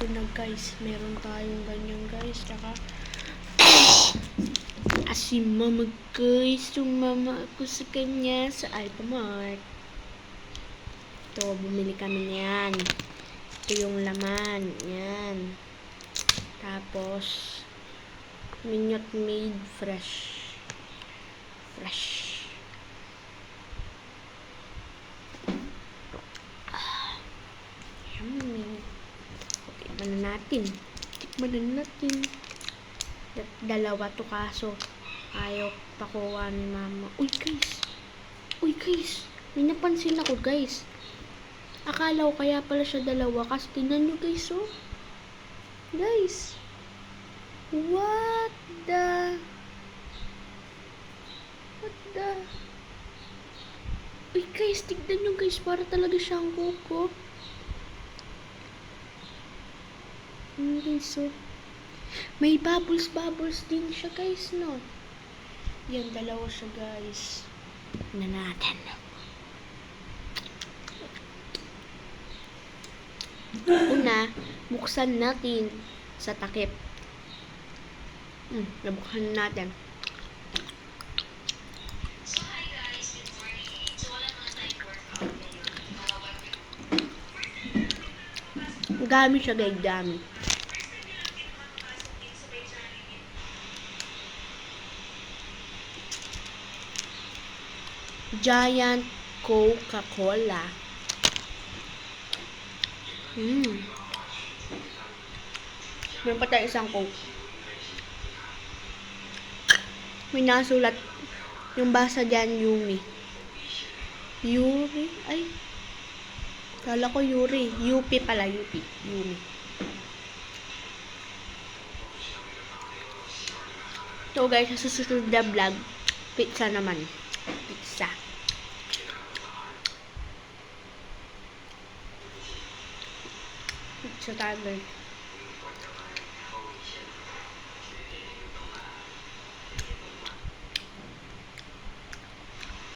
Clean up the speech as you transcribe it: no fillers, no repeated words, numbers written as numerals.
Ito na guys, meron tayong ganyan guys. Tsaka si mama guys, sumama ako sa kanya sa Alphamart. Ito, bumili kami niyan. Ito yung laman. Yan. Tapos Minute Maid Fresh. Yummy. Tikman na natin. Dalawa to kaso ayaw pakuha ni mama. Uy guys, may napansin ako guys. Akala ko kaya pala siya dalawa kasi tingnan nyo guys, oh. Guys, what the uy guys, tignan nyo guys, para talaga siyang kuko. Guys, so may bubbles din siya guys, no? Yan, dalawa siya guys. Na natin. Una, buksan natin sa takip. Nabuksan natin. Dami siya guys, dami. Giant Coca-Cola. Meron pa tayo isang Coke. May nasulat yung basa dyan, Yumi. Yuri? Ay. Kala ko Yuri. Yupi pala, Yumi. So guys, sa susunod na vlog, pizza naman. Pizza tayo guys.